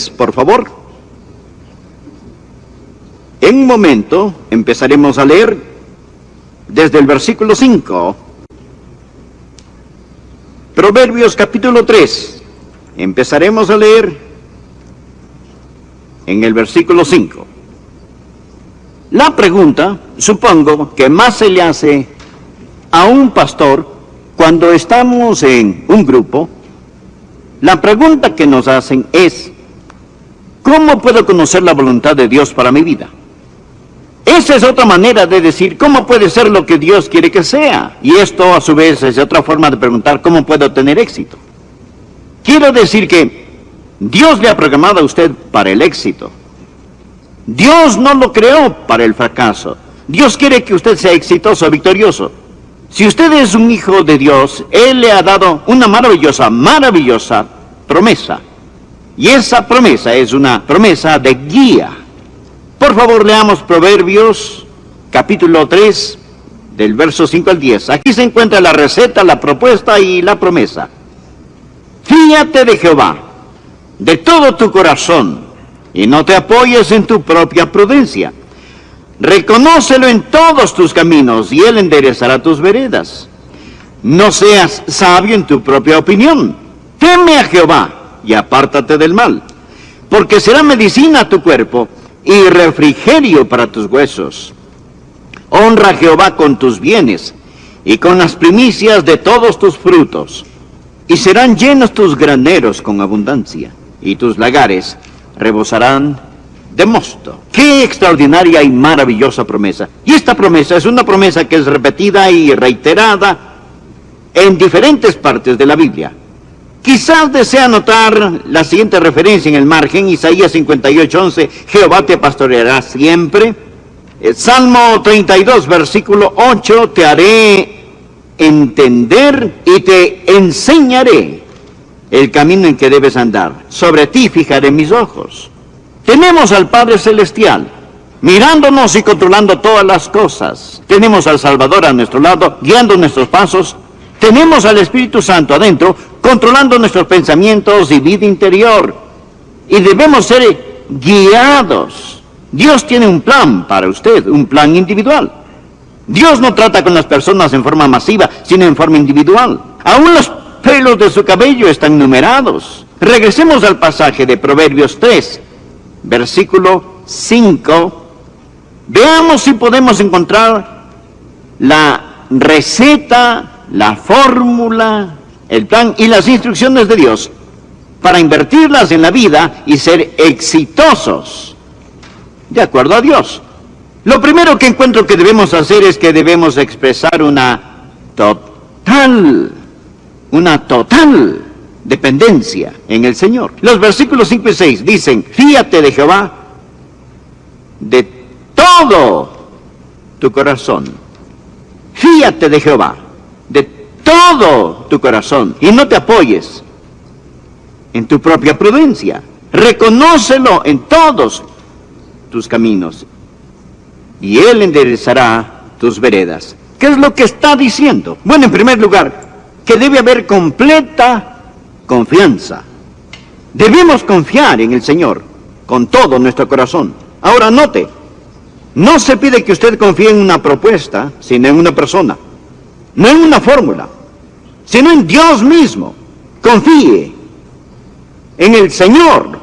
3, por favor. En un momento empezaremos a leer desde el versículo 5. Proverbios capítulo 3. Empezaremos a leer en el versículo 5. La pregunta, supongo, que más se le hace a un pastor cuando estamos en un grupo, la pregunta que nos hacen es: ¿cómo puedo conocer la voluntad de Dios para mi vida? Esa es otra manera de decir cómo puede ser lo que Dios quiere que sea. Y esto a su vez es otra forma de preguntar cómo puedo tener éxito. Quiero decir que Dios le ha programado a usted para el éxito. Dios no lo creó para el fracaso. Dios quiere que usted sea exitoso, victorioso. Si usted es un hijo de Dios, Él le ha dado una maravillosa, maravillosa promesa. Y esa promesa es una promesa de guía. Por favor, leamos Proverbios, capítulo 3, del verso 5 al 10. Aquí se encuentra la receta, la propuesta y la promesa. Fíate de Jehová, de todo tu corazón, y no te apoyes en tu propia prudencia. Reconócelo en todos tus caminos, y Él enderezará tus veredas. No seas sabio en tu propia opinión. Teme a Jehová, y apártate del mal, porque será medicina a tu cuerpo, y refrigerio para tus huesos. Honra a Jehová con tus bienes, y con las primicias de todos tus frutos, y serán llenos tus graneros con abundancia, y tus lagares rebosarán de mosto. ¡Qué extraordinaria y maravillosa promesa! Y esta promesa es una promesa que es repetida y reiterada en diferentes partes de la Biblia. Quizás desea notar la siguiente referencia en el margen: Isaías 58:11, Jehová te pastoreará siempre. Salmo 32, versículo 8, te haré entender y te enseñaré el camino en que debes andar. Sobre ti fijaré mis ojos. Tenemos al Padre Celestial mirándonos y controlando todas las cosas. Tenemos al Salvador a nuestro lado, guiando nuestros pasos. Tenemos al Espíritu Santo adentro, controlando nuestros pensamientos y vida interior. Y debemos ser guiados. Dios tiene un plan para usted, un plan individual. Dios no trata con las personas en forma masiva, sino en forma individual. Aún los pelos de su cabello están numerados. Regresemos al pasaje de Proverbios 3, versículo 5. Veamos si podemos encontrar la receta, la fórmula, el plan y las instrucciones de Dios para invertirlas en la vida y ser exitosos de acuerdo a Dios. Lo primero que encuentro que debemos hacer es que debemos expresar una total dependencia en el Señor. Los versículos 5 y 6 dicen: fíate de Jehová de todo tu corazón. Fíate de Jehová de todo tu corazón y no te apoyes en tu propia prudencia. Reconócelo en todos tus caminos y Él enderezará tus veredas. ¿Qué es lo que está diciendo? Bueno, en primer lugar, que debe haber completa confianza. Debemos confiar en el Señor con todo nuestro corazón. Ahora note, no se pide que usted confíe en una propuesta, sino en una persona. No en una fórmula, sino en Dios mismo. Confíe en el Señor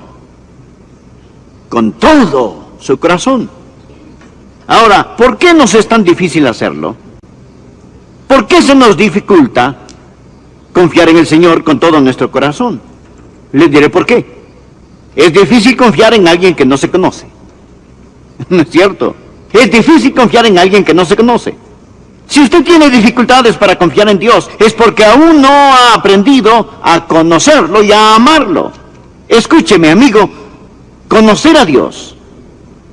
con todo su corazón. Ahora, ¿por qué nos es tan difícil hacerlo? ¿Por qué se nos dificulta confiar en el Señor con todo nuestro corazón? Les diré por qué. Es difícil confiar en alguien que no se conoce. ¿No es cierto? Es difícil confiar en alguien que no se conoce. Si usted tiene dificultades para confiar en Dios, es porque aún no ha aprendido a conocerlo y a amarlo. Escúcheme, amigo, conocer a Dios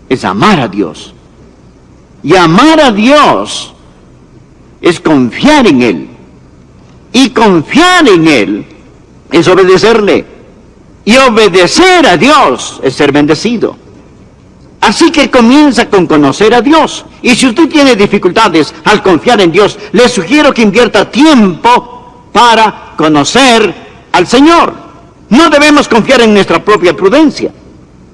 es amar a Dios. Y amar a Dios es confiar en Él. Y confiar en Él es obedecerle. Y obedecer a Dios es ser bendecido. Así que comienza con conocer a Dios. Y si usted tiene dificultades al confiar en Dios, le sugiero que invierta tiempo para conocer al Señor. No debemos confiar en nuestra propia prudencia.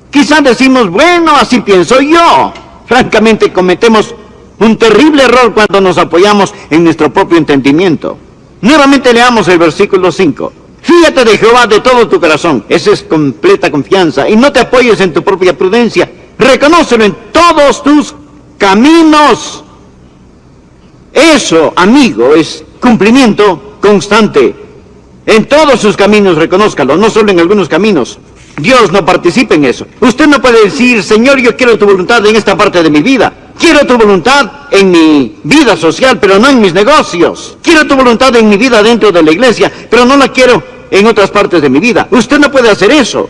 Quizás decimos, bueno, así pienso yo. Francamente, cometemos un terrible error cuando nos apoyamos en nuestro propio entendimiento. Nuevamente leamos el versículo 5. Fíjate de Jehová de todo tu corazón. Esa es completa confianza. Y no te apoyes en tu propia prudencia. Reconócelo en todos tus caminos. Eso, amigo, es cumplimiento constante. En todos sus caminos reconózcalo, no solo en algunos caminos. Dios no participa en eso. Usted no puede decir, Señor, yo quiero tu voluntad en esta parte de mi vida. Quiero tu voluntad en mi vida social, pero no en mis negocios. Quiero tu voluntad en mi vida dentro de la iglesia, pero no la quiero en otras partes de mi vida. Usted no puede hacer eso.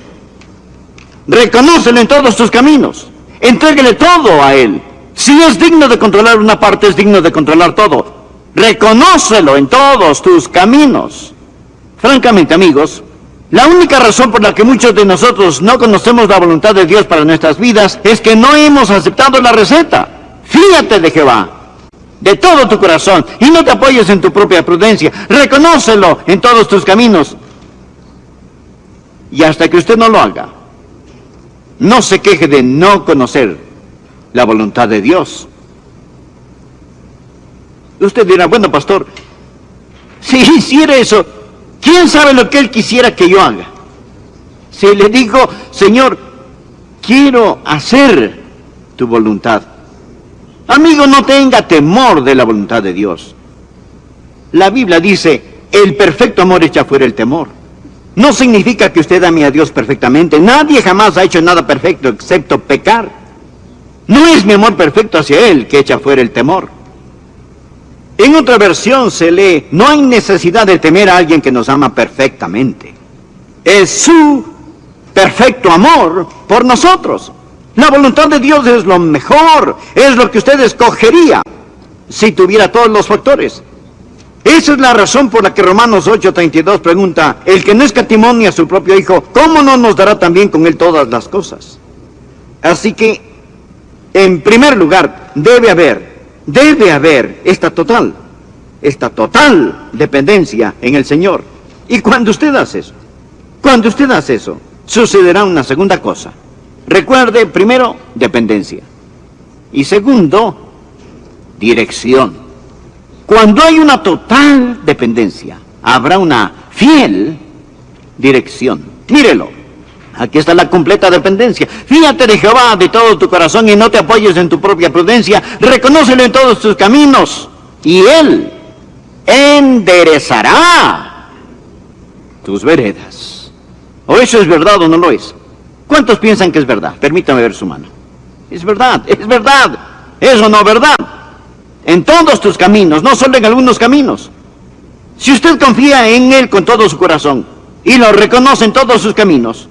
Reconócelo en todos tus caminos. Entréguele todo a Él. Si es digno de controlar una parte, es digno de controlar todo. Reconócelo en todos tus caminos. Francamente, amigos, la única razón por la que muchos de nosotros no conocemos la voluntad de Dios para nuestras vidas es que no hemos aceptado la receta. Fíjate de Jehová de todo tu corazón y no te apoyes en tu propia prudencia. Reconócelo en todos tus caminos. Y hasta que usted no lo haga, no se queje de no conocer la voluntad de Dios. Usted dirá, bueno, pastor, si hiciera eso, ¿quién sabe lo que Él quisiera que yo haga? Si le digo, Señor, quiero hacer tu voluntad. Amigo, no tenga temor de la voluntad de Dios. La Biblia dice, el perfecto amor echa fuera el temor. No significa que usted ame a Dios perfectamente. Nadie jamás ha hecho nada perfecto excepto pecar. No es mi amor perfecto hacia Él que echa fuera el temor. En otra versión se lee, no hay necesidad de temer a alguien que nos ama perfectamente. Es su perfecto amor por nosotros. La voluntad de Dios es lo mejor, es lo que usted escogería si tuviera todos los factores. Esa es la razón por la que Romanos 8:32 pregunta, el que no escatimó ni a su propio Hijo, ¿cómo no nos dará también con Él todas las cosas? Así que, en primer lugar, debe haber esta total dependencia en el Señor. Y cuando usted hace eso, sucederá una segunda cosa. Recuerde, primero, dependencia. Y segundo, dirección. Cuando hay una total dependencia, habrá una fiel dirección. Mírelo. Aquí está la completa dependencia. Fíjate de Jehová de todo tu corazón y no te apoyes en tu propia prudencia. Reconócelo en todos tus caminos y Él enderezará tus veredas. ¿O eso es verdad o no lo es? ¿Cuántos piensan que es verdad? Permítame ver su mano. Es verdad, es verdad. ¿Es o no verdad? En todos tus caminos, no solo en algunos caminos. Si usted confía en Él con todo su corazón y lo reconoce en todos sus caminos,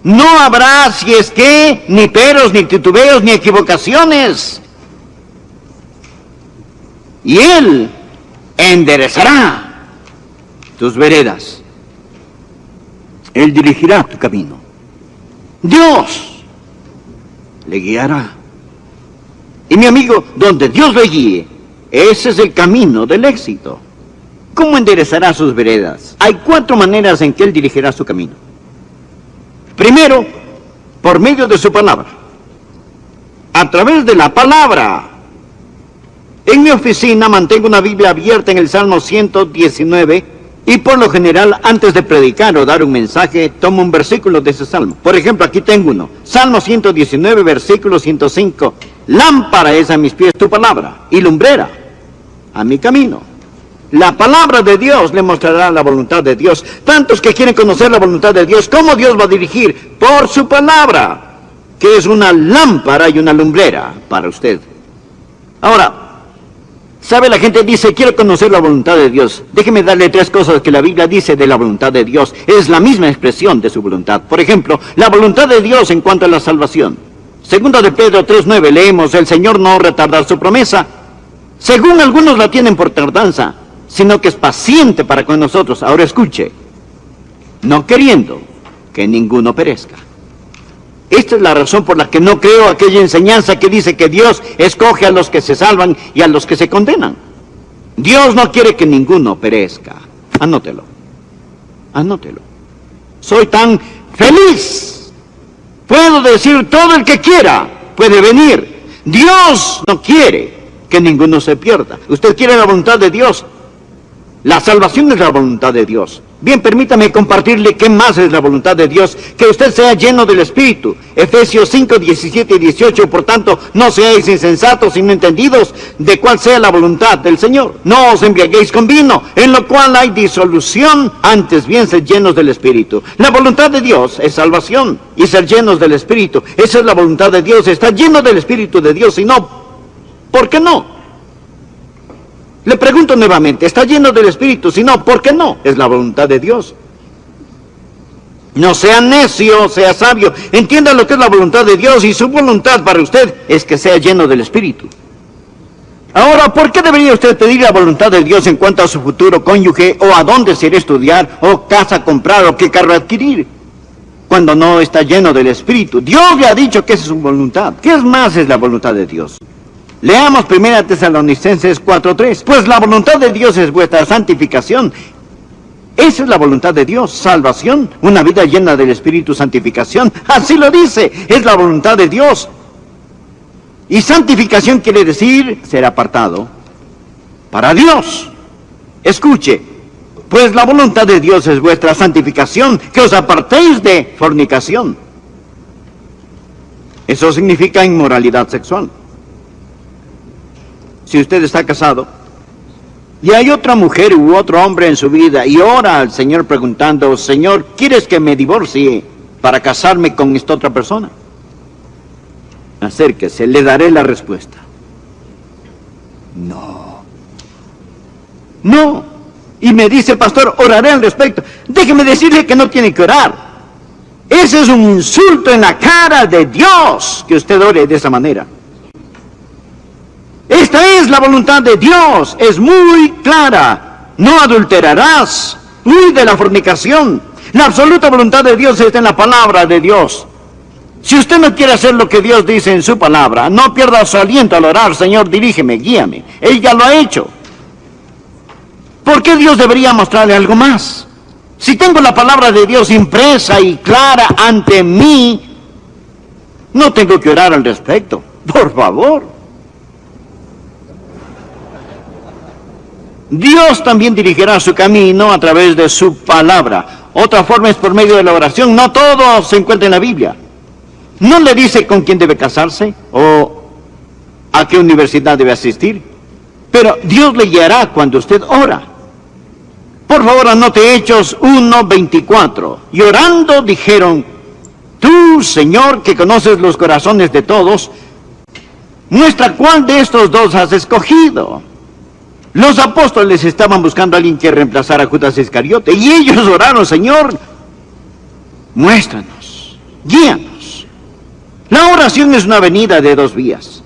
no habrá, si es que, ni peros, ni titubeos, ni equivocaciones. Y Él enderezará tus veredas. Él dirigirá tu camino. Dios le guiará. Y mi amigo, donde Dios le guíe, ese es el camino del éxito. ¿Cómo enderezará sus veredas? Hay 4 maneras en que Él dirigirá su camino. Primero, por medio de su palabra. A través de la palabra. En mi oficina mantengo una Biblia abierta en el Salmo 119 y por lo general antes de predicar o dar un mensaje tomo un versículo de ese salmo. Por ejemplo, aquí tengo uno. Salmo 119, versículo 105. Lámpara es a mis pies tu palabra y lumbrera a mi camino. La palabra de Dios le mostrará la voluntad de Dios. Tantos que quieren conocer la voluntad de Dios, ¿cómo Dios va a dirigir? Por su palabra, que es una lámpara y una lumbrera para usted. Ahora, ¿sabe? La gente dice, quiero conocer la voluntad de Dios. Déjeme darle 3 cosas que la Biblia dice de la voluntad de Dios. Es la misma expresión de su voluntad. Por ejemplo, la voluntad de Dios en cuanto a la salvación. Segunda de Pedro 3:9 leemos, el Señor no retardar su promesa. Según algunos la tienen por tardanza, sino que es paciente para con nosotros. Ahora escuche, no queriendo que ninguno perezca. Esta es la razón por la que no creo aquella enseñanza que dice que Dios escoge a los que se salvan y a los que se condenan. Dios no quiere que ninguno perezca. Anótelo. Anótelo. Soy tan feliz. Puedo decir todo el que quiera puede venir. Dios no quiere que ninguno se pierda. Usted quiere la voluntad de Dios. La salvación es la voluntad de Dios. Bien, permítame compartirle qué más es la voluntad de Dios. Que usted sea lleno del Espíritu. Efesios 5, 17 y 18. Por tanto, no seáis insensatos, sino entendidos de cuál sea la voluntad del Señor. No os embriaguéis con vino, en lo cual hay disolución. Antes bien, sed llenos del Espíritu. La voluntad de Dios es salvación y ser llenos del Espíritu. Esa es la voluntad de Dios. Estar lleno del Espíritu de Dios. Y no, ¿por qué no? Le pregunto nuevamente, ¿está lleno del Espíritu? Si no, ¿por qué no? Es la voluntad de Dios. No sea necio, sea sabio. Entienda lo que es la voluntad de Dios, y su voluntad para usted es que sea lleno del Espíritu. Ahora, ¿por qué debería usted pedir la voluntad de Dios en cuanto a su futuro cónyuge, o a dónde se irá a estudiar, o casa comprar, o qué carro adquirir, cuando no está lleno del Espíritu? Dios le ha dicho que esa es su voluntad. ¿Qué más es la voluntad de Dios? Leamos 1 Tesalonicenses 4:3. Pues la voluntad de Dios es vuestra santificación. Esa es la voluntad de Dios, salvación, una vida llena del Espíritu, santificación. Así lo dice, es la voluntad de Dios. Y santificación quiere decir ser apartado para Dios. Escuche, pues la voluntad de Dios es vuestra santificación, que os apartéis de fornicación. Eso significa inmoralidad sexual. Si usted está casado y hay otra mujer u otro hombre en su vida y ora al Señor preguntando, Señor, ¿quieres que me divorcie para casarme con esta otra persona? Acérquese, le daré la respuesta. No. No. Y me dice, pastor, oraré al respecto. Déjeme decirle que no tiene que orar. Ese es un insulto en la cara de Dios, que usted ore de esa manera. Esta es la voluntad de Dios, es muy clara. No adulterarás, huye de la fornicación. La absoluta voluntad de Dios está en la palabra de Dios. Si usted no quiere hacer lo que Dios dice en su palabra, no pierda su aliento al orar, Señor, dirígeme, guíame. Él ya lo ha hecho. ¿Por qué Dios debería mostrarle algo más? Si tengo la palabra de Dios impresa y clara ante mí, no tengo que orar al respecto. Por favor. Dios también dirigirá su camino a través de su palabra. Otra forma es por medio de la oración. No todo se encuentra en la Biblia. No le dice con quién debe casarse o a qué universidad debe asistir. Pero Dios le guiará cuando usted ora. Por favor, anote Hechos 1:24. Y orando dijeron, tú, Señor, que conoces los corazones de todos, muestra cuál de estos dos has escogido. Los apóstoles estaban buscando a alguien que reemplazara a Judas Iscariote, y ellos oraron, Señor, muéstranos, guíanos. La oración es una avenida de dos vías.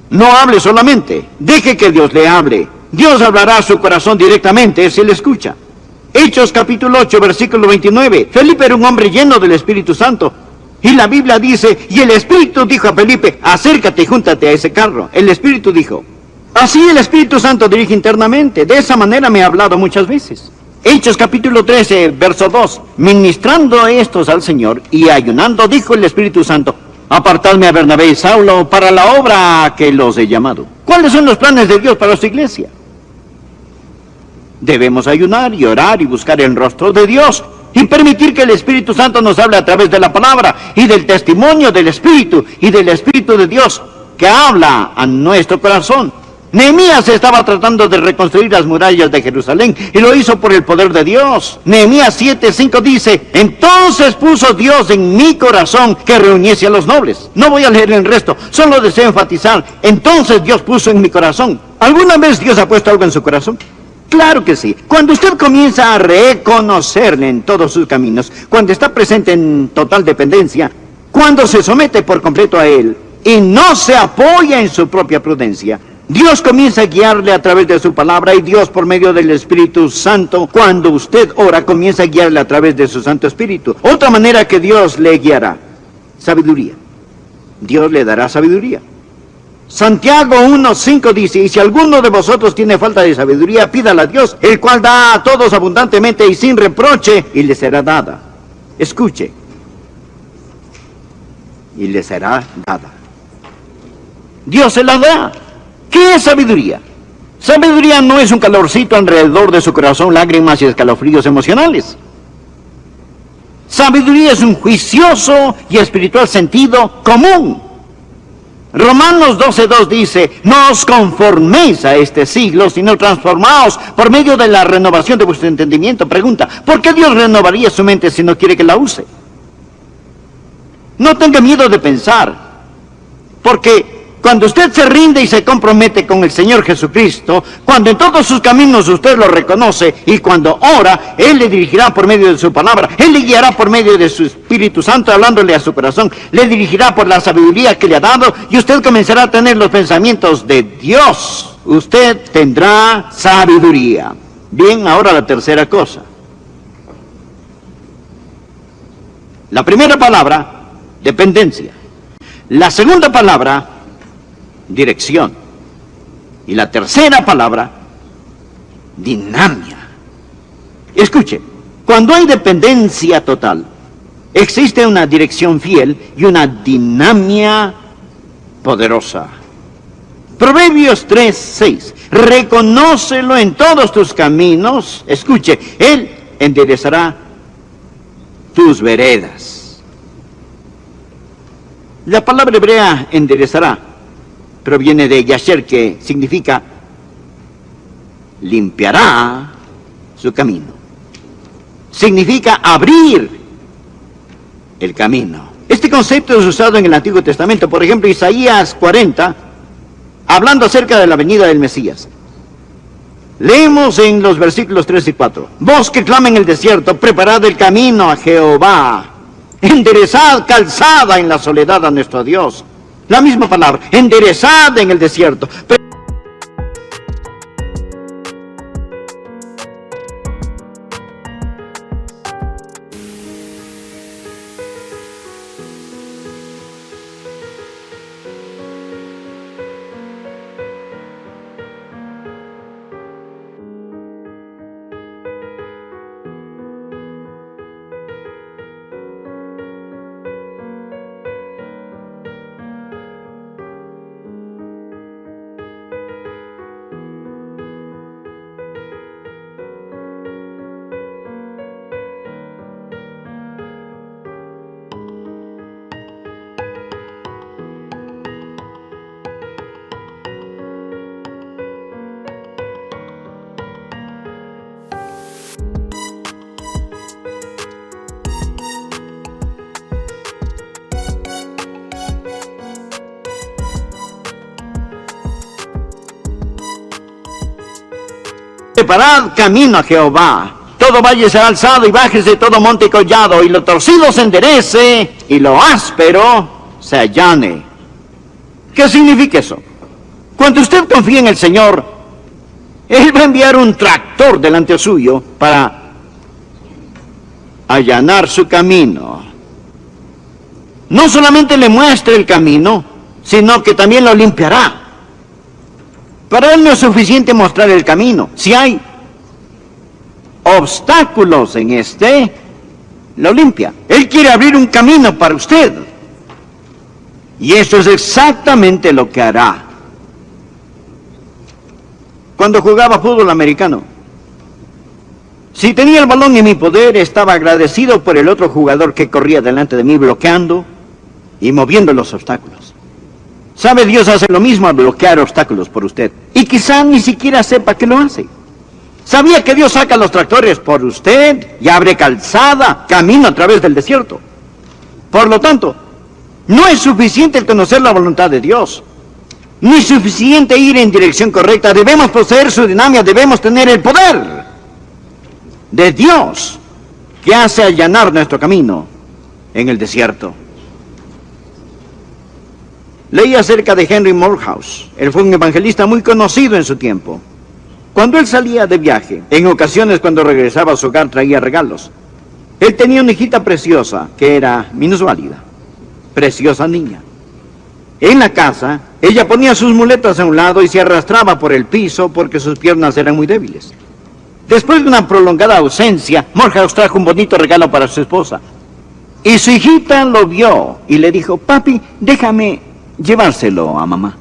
No hable solamente, deje que Dios le hable. Dios hablará a su corazón directamente si le escucha. Hechos capítulo 8, versículo 29. Felipe era un hombre lleno del Espíritu Santo. Y la Biblia dice, y el Espíritu dijo a Felipe, acércate y júntate a ese carro. El Espíritu dijo. Así el Espíritu Santo dirige internamente. De esa manera me ha hablado muchas veces. Hechos capítulo 13, verso 2. Ministrando estos al Señor y ayunando, dijo el Espíritu Santo, apartadme a Bernabé y Saulo para la obra a que los he llamado. ¿Cuáles son los planes de Dios para su iglesia? Debemos ayunar y orar y buscar el rostro de Dios y permitir que el Espíritu Santo nos hable a través de la palabra y del testimonio del Espíritu y del Espíritu de Dios que habla a nuestro corazón. Nehemías estaba tratando de reconstruir las murallas de Jerusalén y lo hizo por el poder de Dios. Nehemías 7:5 dice, entonces puso Dios en mi corazón que reuniese a los nobles. No voy a leer el resto, solo deseo enfatizar, entonces Dios puso en mi corazón. ¿Alguna vez Dios ha puesto algo en su corazón? Claro que sí. Cuando usted comienza a reconocerle en todos sus caminos, cuando está presente en total dependencia, cuando se somete por completo a Él y no se apoya en su propia prudencia, Dios comienza a guiarle a través de su palabra y Dios por medio del Espíritu Santo, cuando usted ora, comienza a guiarle a través de su Santo Espíritu. Otra manera que Dios le guiará, sabiduría. Dios le dará sabiduría. Santiago 1:5 dice, y si alguno de vosotros tiene falta de sabiduría, pídala a Dios, el cual da a todos abundantemente y sin reproche, y le será dada. Escuche, y le será dada. Dios se la da. ¿Qué es sabiduría? Sabiduría no es un calorcito alrededor de su corazón, lágrimas y escalofríos emocionales. Sabiduría es un juicioso y espiritual sentido común. Romanos 12:2 dice, no os conforméis a este siglo, sino transformaos por medio de la renovación de vuestro entendimiento. Pregunta, ¿por qué Dios renovaría su mente si no quiere que la use? No tenga miedo de pensar, porque cuando usted se rinde y se compromete con el Señor Jesucristo, cuando en todos sus caminos usted lo reconoce y cuando ora, Él le dirigirá por medio de su palabra, Él le guiará por medio de su Espíritu Santo hablándole a su corazón, le dirigirá por la sabiduría que le ha dado y usted comenzará a tener los pensamientos de Dios. Usted tendrá sabiduría. Bien, ahora la tercera cosa. La primera palabra, dependencia. La segunda palabra, dirección. Y la tercera palabra, dinamia. Escuche, cuando hay dependencia total, existe una dirección fiel y una dinamia poderosa. Proverbios 3:6. Reconócelo en todos tus caminos. Escuche, Él enderezará tus veredas. La palabra hebrea enderezará proviene de yasher, que significa limpiará su camino. Significa abrir el camino. Este concepto es usado en el Antiguo Testamento. Por ejemplo, Isaías 40, hablando acerca de la venida del Mesías. Leemos en los versículos 3 y 4. Voz que clama en el desierto, preparad el camino a Jehová. Enderezad calzada en la soledad a nuestro Dios. La misma palabra, enderezad en el desierto. Preparad camino a Jehová. Todo valle será alzado y bájese todo monte y collado, y lo torcido se enderece y lo áspero se allane. ¿Qué significa eso? Cuando usted confía en el Señor, Él va a enviar un tractor delante suyo para allanar su camino. No solamente le muestre el camino, sino que también lo limpiará. Para Él no es suficiente mostrar el camino. Si hay obstáculos en este, lo limpia. Él quiere abrir un camino para usted. Y eso es exactamente lo que hará. Cuando jugaba fútbol americano, si tenía el balón en mi poder, estaba agradecido por el otro jugador que corría delante de mí bloqueando y moviendo los obstáculos. ¿Sabe? Dios hace lo mismo al bloquear obstáculos por usted. Y quizá ni siquiera sepa que lo hace. ¿Sabía que Dios saca los tractores por usted y abre calzada, camino a través del desierto? Por lo tanto, no es suficiente el conocer la voluntad de Dios. Ni suficiente ir en dirección correcta. Debemos poseer su dinamia, debemos tener el poder de Dios que hace allanar nuestro camino en el desierto. Leí acerca de Henry Morehouse. Él fue un evangelista muy conocido en su tiempo. Cuando él salía de viaje, en ocasiones cuando regresaba a su hogar traía regalos. Él tenía una hijita preciosa que era minusválida, preciosa niña. En la casa, ella ponía sus muletas a un lado y se arrastraba por el piso porque sus piernas eran muy débiles. Después de una prolongada ausencia, Morehouse trajo un bonito regalo para su esposa. Y su hijita lo vio y le dijo, papi, déjame llevárselo a mamá.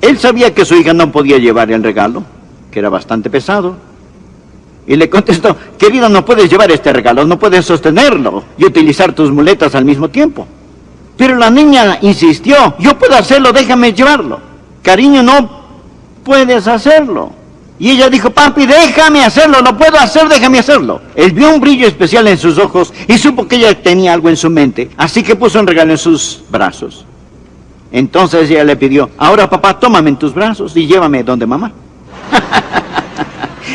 Él sabía que su hija no podía llevar el regalo, que era bastante pesado. Y le contestó, querido, no puedes llevar este regalo, no puedes sostenerlo y utilizar tus muletas al mismo tiempo. Pero la niña insistió, yo puedo hacerlo, déjame llevarlo. Cariño, no puedes hacerlo. Y ella dijo, papi, déjame hacerlo, lo puedo hacer, déjame hacerlo. Él vio un brillo especial en sus ojos y supo que ella tenía algo en su mente, así que puso un regalo en sus brazos. Entonces ella le pidió, ahora papá, tómame en tus brazos y llévame donde mamá.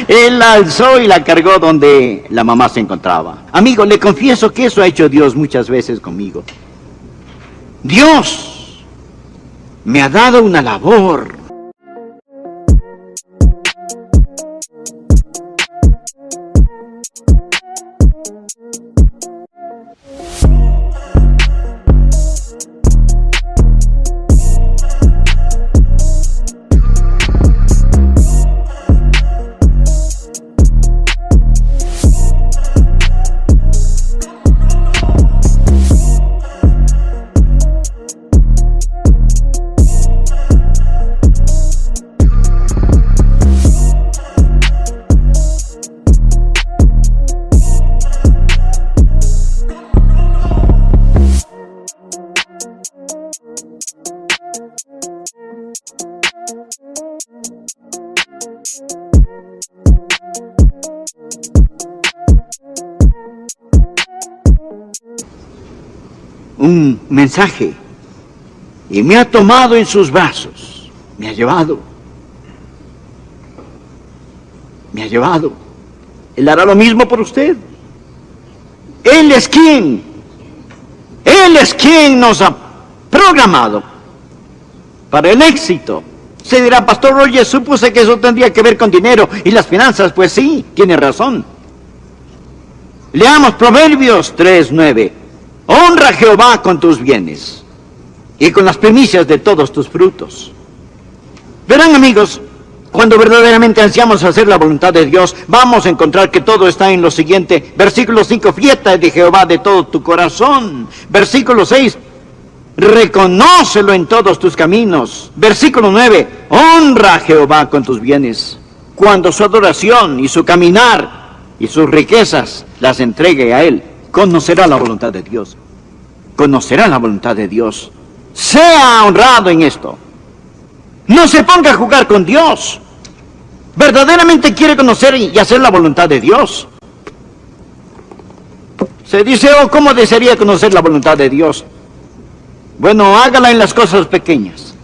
Él la alzó y la cargó donde la mamá se encontraba. Amigo, le confieso que eso ha hecho Dios muchas veces conmigo. Dios me ha dado una labor. Un mensaje y me ha tomado en sus brazos, me ha llevado. Él hará lo mismo por usted. Él es quien nos ha programado para el éxito. Se dirá, Pastor Roger, supuse que eso tendría que ver con dinero y las finanzas. Pues sí, tiene razón. Leamos Proverbios 3:9. Honra a Jehová con tus bienes y con las primicias de todos tus frutos. Verán, amigos, cuando verdaderamente ansiamos hacer la voluntad de Dios, vamos a encontrar que todo está en lo siguiente. Versículo 5, fiesta de Jehová de todo tu corazón. Versículo 6, reconócelo en todos tus caminos. Versículo 9, honra a Jehová con tus bienes, cuando su adoración y su caminar y sus riquezas las entregue a Él. Conocerá la voluntad de Dios. Conocerá la voluntad de Dios. Sea honrado en esto. No se ponga a jugar con Dios. Verdaderamente quiere conocer y hacer la voluntad de Dios. Se dice, oh, ¿cómo desearía conocer la voluntad de Dios? Bueno, hágala en las cosas pequeñas.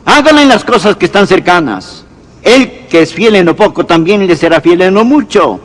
Hágala en las cosas que están cercanas. Él que es fiel en lo poco, también le será fiel en lo mucho.